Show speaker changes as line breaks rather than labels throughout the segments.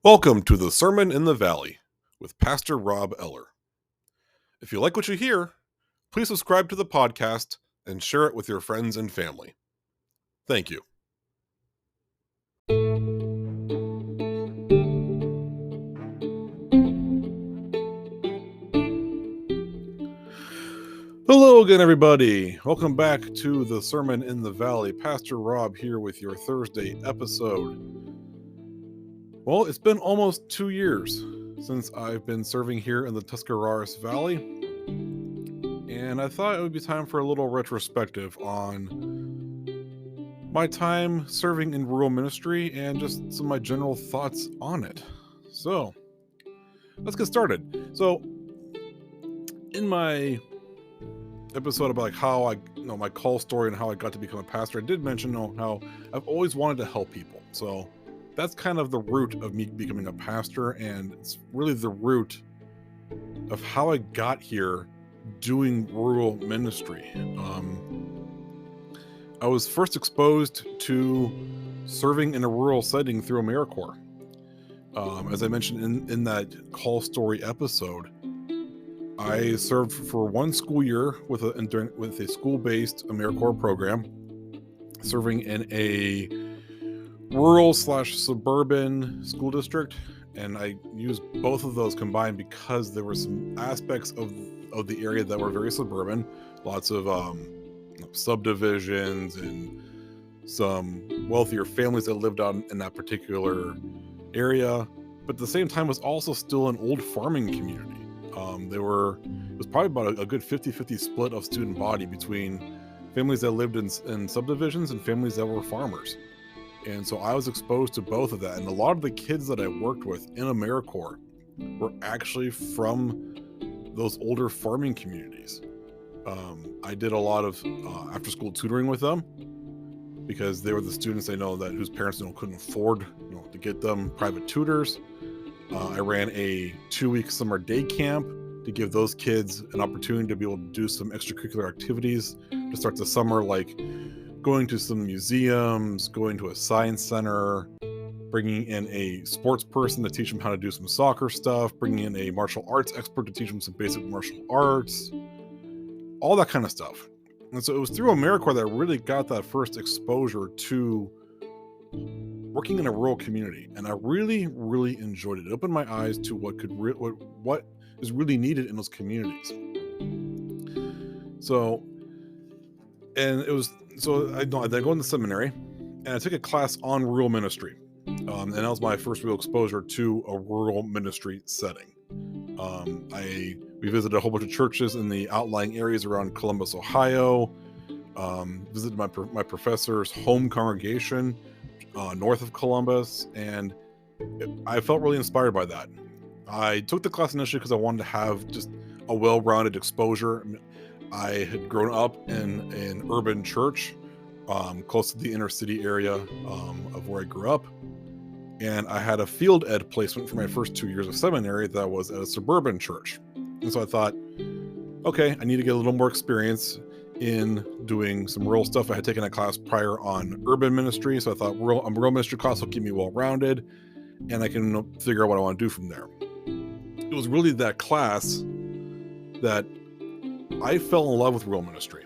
Welcome to the Sermon in the Valley with Pastor Rob Eller. If you like what you hear, please subscribe to the podcast and share it with your friends and family. Thank you. Hello again, everybody. Welcome back to the Sermon in the Valley. Pastor Rob here with your Thursday episode. Well, it's been almost 2 years since I've been serving here in the Tuscarawas Valley, and I thought it would be time for a little retrospective on my time serving in rural ministry and just some of my general thoughts on it. So, let's get started. So, in my episode about how I, my call story and how I got to become a pastor, I did mention how I've always wanted to help people. So, that's kind of the root of me becoming a pastor, and it's really the root of how I got here doing rural ministry. I was first exposed to serving in a rural setting through AmeriCorps. As I mentioned in that call story episode, I served for one school year with a school-based AmeriCorps program, serving in a rural/suburban school district, and I used both of those combined because there were some aspects of the area that were very suburban, lots of subdivisions and some wealthier families that lived out in that particular area, but at the same time was also still an old farming community. It was probably about a good 50-50 split of student body between families that lived in subdivisions and families that were farmers. And so I was exposed to both of that. And a lot of the kids that I worked with in AmeriCorps were actually from those older farming communities. I did a lot of after-school tutoring with them because they were the students I know that whose parents couldn't afford to get them private tutors. I ran a 2-week summer day camp to give those kids an opportunity to be able to do some extracurricular activities to start the summer, like going to some museums, going to a science center, bringing in a sports person to teach them how to do some soccer stuff, bringing in a martial arts expert to teach them some basic martial arts, all that kind of stuff. And so it was through AmeriCorps that I really got that first exposure to working in a rural community, and I really, really enjoyed it. It opened my eyes to what is really needed in those communities. So I go into seminary, and I took a class on rural ministry, and that was my first real exposure to a rural ministry setting. We visited a whole bunch of churches in the outlying areas around Columbus, Ohio. Visited my professor's home congregation north of Columbus, and I felt really inspired by that. I took the class initially because I wanted to have just a well-rounded exposure. I had grown up in an urban church close to the inner city area of where I grew up, and I had a field ed placement for my first 2 years of seminary that was at a suburban church. And so I thought, okay, I need to get a little more experience in doing some rural stuff. I had taken a class prior on urban ministry, so I thought a rural ministry class will keep me well-rounded, and I can figure out what I want to do from there. It was really that class that I fell in love with rural ministry.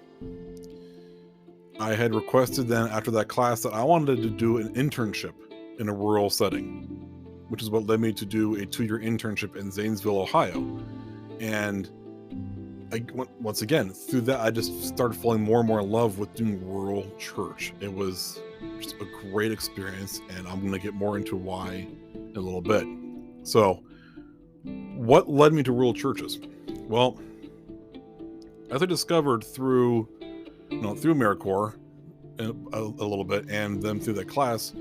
I had requested then after that class that I wanted to do an internship in a rural setting, which is what led me to do a 2-year internship in Zanesville, Ohio. And once again, through that, I just started falling more and more in love with doing rural church. It was just a great experience, and I'm going to get more into why in a little bit. So, what led me to rural churches? Well, as I discovered through AmeriCorps a little bit, and then through that class,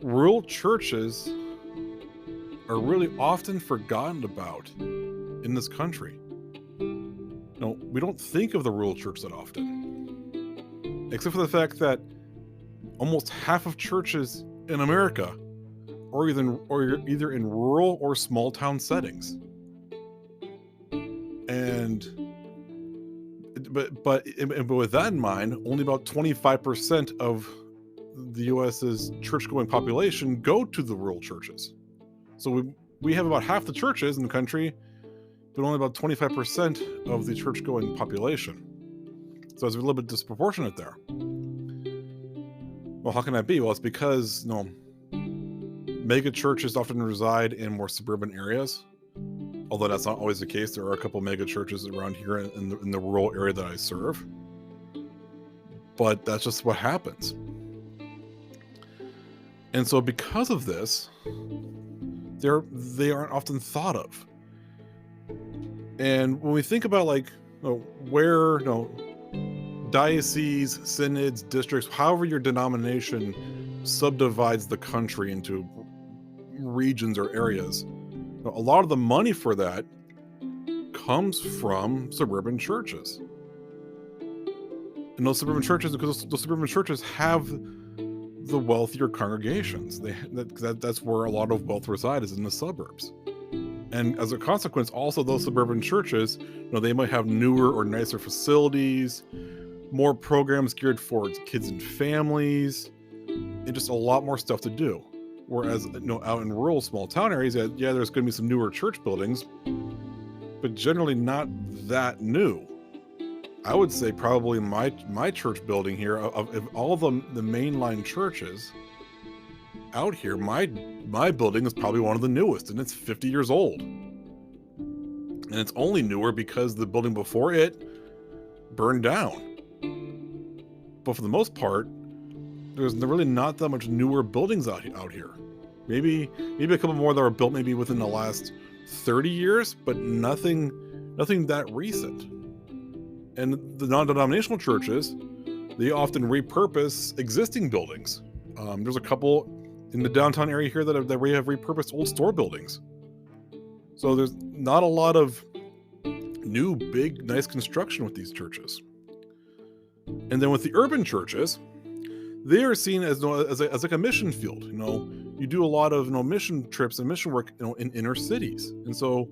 rural churches are really often forgotten about in this country. We don't think of the rural church that often, except for the fact that almost half of churches in America are either in rural or small town settings. But with that in mind, only about 25% of the U.S.'s church-going population go to the rural churches. So we have about half the churches in the country, but only about 25% of the church-going population. So it's a little bit disproportionate there. Well, how can that be? Well, it's because mega churches often reside in more suburban areas. Although that's not always the case. There are a couple mega churches around here in the rural area that I serve. But that's just what happens. And so because of this, they aren't often thought of. And when we think about where dioceses, synods, districts, however your denomination subdivides the country into regions or areas, a lot of the money for that comes from suburban churches. And those suburban churches, because those suburban churches have the wealthier congregations. That's where a lot of wealth resides, is in the suburbs. And as a consequence, also those suburban churches, they might have newer or nicer facilities, more programs geared for kids and families, and just a lot more stuff to do. Whereas, out in rural small town areas, there's going to be some newer church buildings, but generally not that new. I would say probably my church building here, of all the mainline churches out here, my building is probably one of the newest, and it's 50 years old. And it's only newer because the building before it burned down. But for the most part, there's really not that much newer buildings out here. Maybe a couple more that were built maybe within the last 30 years, but nothing that recent. And the non-denominational churches, they often repurpose existing buildings. There's a couple in the downtown area here that we have repurposed old store buildings. So there's not a lot of new, big, nice construction with these churches. And then with the urban churches, they are seen as like a mission field. You do a lot of mission trips and mission work in inner cities, and so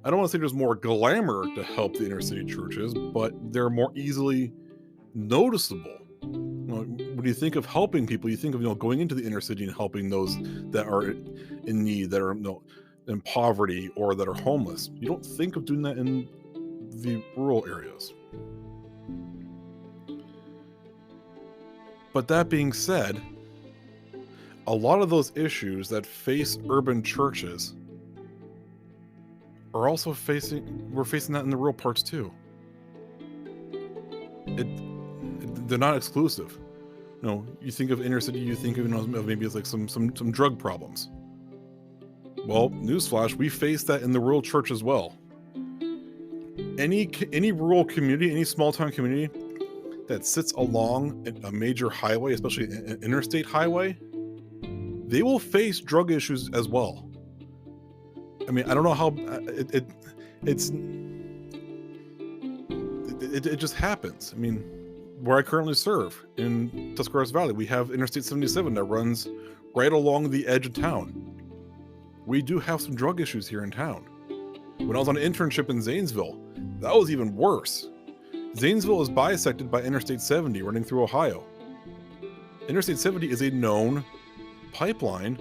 I don't want to say there's more glamour to help the inner city churches, but they're more easily noticeable. When you think of helping people, you think of going into the inner city and helping those that are in need, that are in poverty, or that are homeless. You don't think of doing that in the rural areas. But that being said, a lot of those issues that face urban churches are also we're facing that in the rural parts too. They're not exclusive. You think of inner city, you think of maybe it's like some drug problems. Well, newsflash, we face that in the rural church as well. Any rural community, any small town community that sits along a major highway, especially an interstate highway, they will face drug issues as well. I mean, I don't know how it just happens. I mean, where I currently serve in Tuscarawas Valley, we have Interstate 77 that runs right along the edge of town. We do have some drug issues here in town. When I was on an internship in Zanesville, that was even worse. Zanesville is bisected by Interstate 70 running through Ohio. Interstate 70 is a known pipeline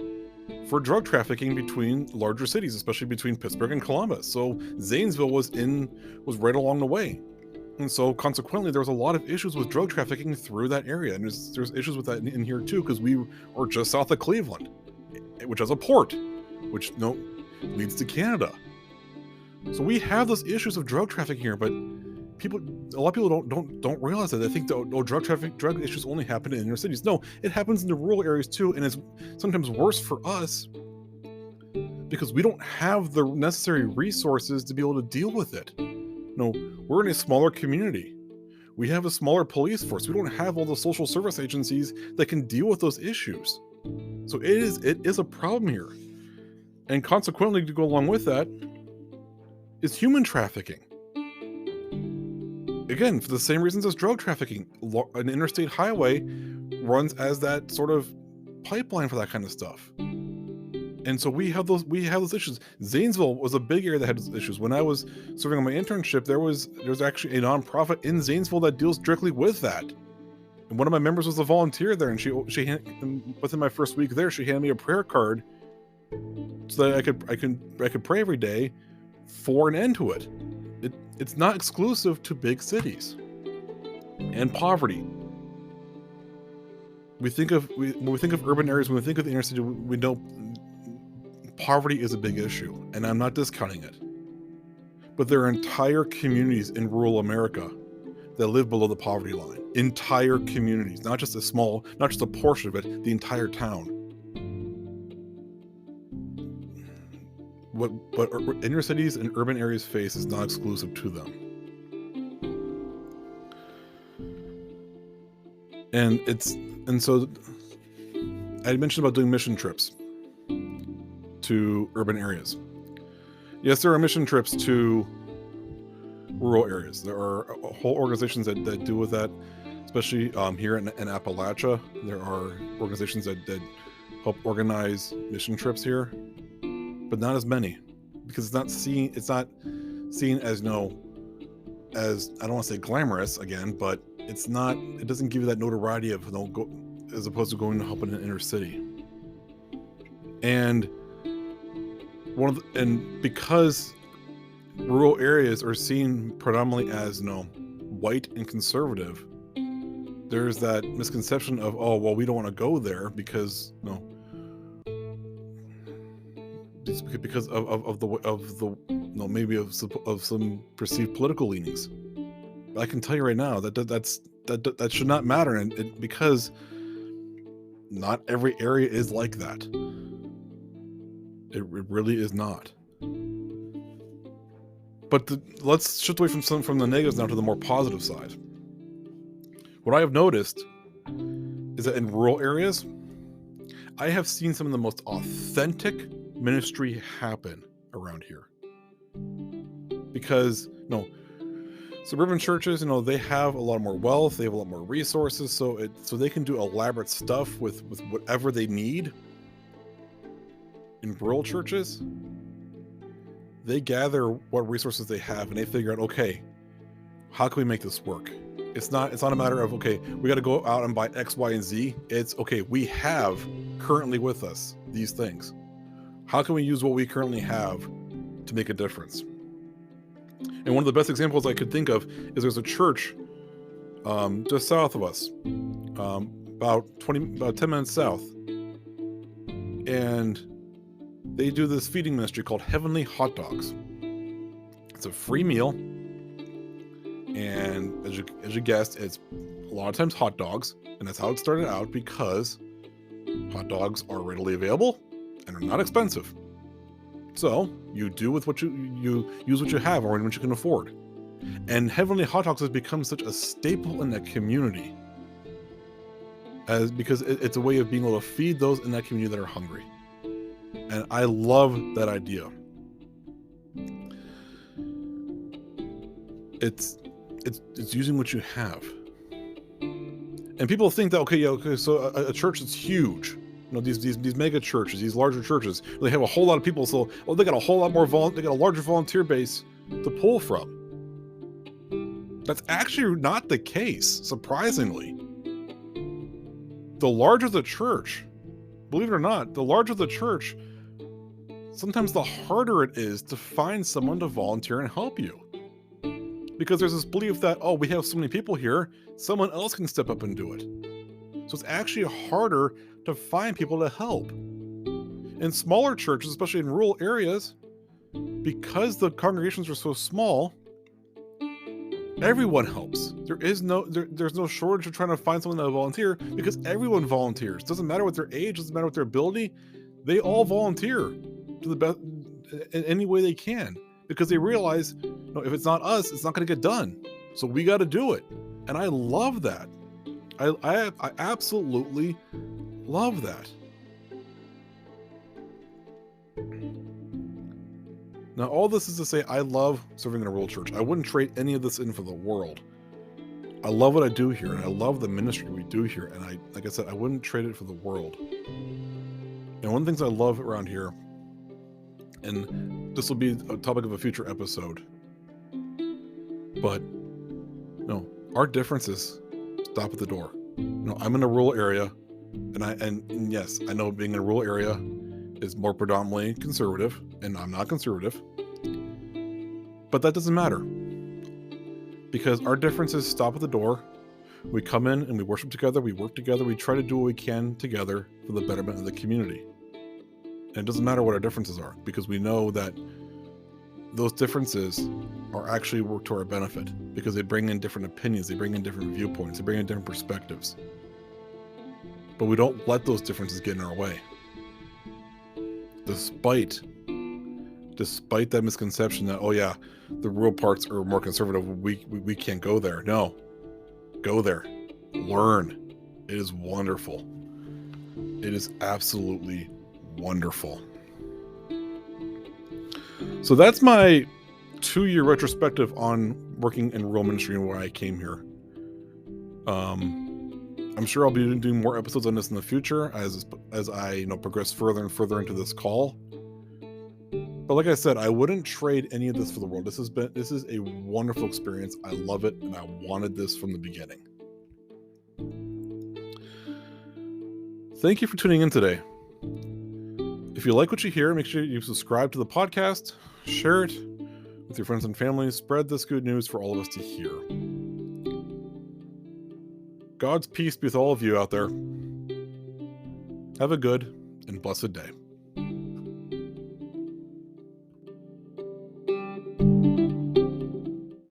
for drug trafficking between larger cities, especially between Pittsburgh and Columbus. So Zanesville was right along the way. And so consequently, there was a lot of issues with drug trafficking through that area. And there's issues with that in here too, because we are just south of Cleveland, which has a port, which leads to Canada. So we have those issues of drug trafficking here, but a lot of people don't realize that. They think drug issues only happen in inner cities. No, it happens in the rural areas too, and it's sometimes worse for us because we don't have the necessary resources to be able to deal with it. We're in a smaller community. We have a smaller police force. We don't have all the social service agencies that can deal with those issues. So it is a problem here. And consequently, to go along with that is human trafficking. Again, for the same reasons as drug trafficking, an interstate highway runs as that sort of pipeline for that kind of stuff. And so we have those issues. Zanesville was a big area that had those issues. When I was serving on my internship, there's actually a nonprofit in Zanesville that deals directly with that. And one of my members was a volunteer there, and she within my first week there, she handed me a prayer card so that I could pray every day for an end to it. It's not exclusive to big cities and poverty. When we think of urban areas, when we think of the inner city, we know poverty is a big issue, and I'm not discounting it. But there are entire communities in rural America that live below the poverty line. Entire communities, not just a portion of it, the entire town. What inner cities and urban areas face is not exclusive to them. And so I mentioned about doing mission trips to urban areas. Yes, there are mission trips to rural areas. There are whole organizations that deal with that, especially here in Appalachia. There are organizations that help organize mission trips here, but not as many, because it's not seen as, as, I don't want to say glamorous again, but it doesn't give you that notoriety of as opposed to going to help in an inner city. And because rural areas are seen predominantly as white and conservative, there's that misconception of, oh well, we don't want to go there because because of the maybe of some perceived political leanings. But I can tell you right now that should not matter, and because not every area is like that. It really is not. But let's shift away from the negatives now to the more positive side. What I have noticed is that in rural areas, I have seen some of the most authentic ministry happen around here. Because suburban churches, they have a lot more wealth, they have a lot more resources, so they can do elaborate stuff with whatever they need. In rural churches, they gather what resources they have and they figure out, okay, how can we make this work? It's not a matter of, okay, we got to go out and buy X, Y, and Z. It's, okay, we have currently with us these things. How can we use what we currently have to make a difference? And one of the best examples I could think of is there's a church just south of us, about 10 minutes south. And they do this feeding ministry called Heavenly Hot Dogs. It's a free meal. And as you guessed, it's a lot of times hot dogs. And that's how it started out, because hot dogs are readily available and are not expensive. So you do with what you use what you have or what you can afford. And Heavenly Hot Dogs has become such a staple in that community, because it's a way of being able to feed those in that community that are hungry. And I love that idea. It's using what you have. And people think that, okay, so a church that's huge, these mega churches, these larger churches, they have a whole lot of people, so they got a whole lot more they got a larger volunteer base to pull from. That's actually not the case, surprisingly. The larger the church, believe it or not, the larger the church, sometimes the harder it is to find someone to volunteer and help you. Because there's this belief that, oh, we have so many people here, someone else can step up and do it. So it's actually harder to find people to help. In smaller churches, especially in rural areas, because the congregations are so small, everyone helps. There's no shortage of trying to find someone to volunteer, because everyone volunteers. Doesn't matter what their age, doesn't matter what their ability, they all volunteer to the best in any way they can, because they realize, if it's not us, it's not going to get done. So we got to do it. And I love that. I absolutely love that. Now, all this is to say, I love serving in a rural church. I wouldn't trade any of this in for the world. I love what I do here, and I love the ministry we do here. And like I said, I wouldn't trade it for the world. And one of the things I love around here, and this will be a topic of a future episode, but our differences stop at the door. I'm in a rural area, and yes, I know being in a rural area is more predominantly conservative, and I'm not conservative. But that doesn't matter, because our differences stop at the door. We come in and we worship together, we work together, we try to do what we can together for the betterment of the community. And it doesn't matter what our differences are, because we know that those differences are actually work to our benefit, because they bring in different opinions, they bring in different viewpoints, they bring in different perspectives. But we don't let those differences get in our way. Despite that misconception that, oh yeah, the rural parts are more conservative, we can't go there. No, go there, learn. It is wonderful. It is absolutely wonderful. So that's my 2-year retrospective on working in rural ministry and why I came here. I'm sure I'll be doing more episodes on this in the future as I progress further and further into this call. But like I said, I wouldn't trade any of this for the world. This is a wonderful experience. I love it, and I wanted this from the beginning. Thank you for tuning in today. If you like what you hear, make sure you subscribe to the podcast, share it with your friends and family, spread this good news for all of us to hear. God's peace be with all of you out there. Have a good and blessed day.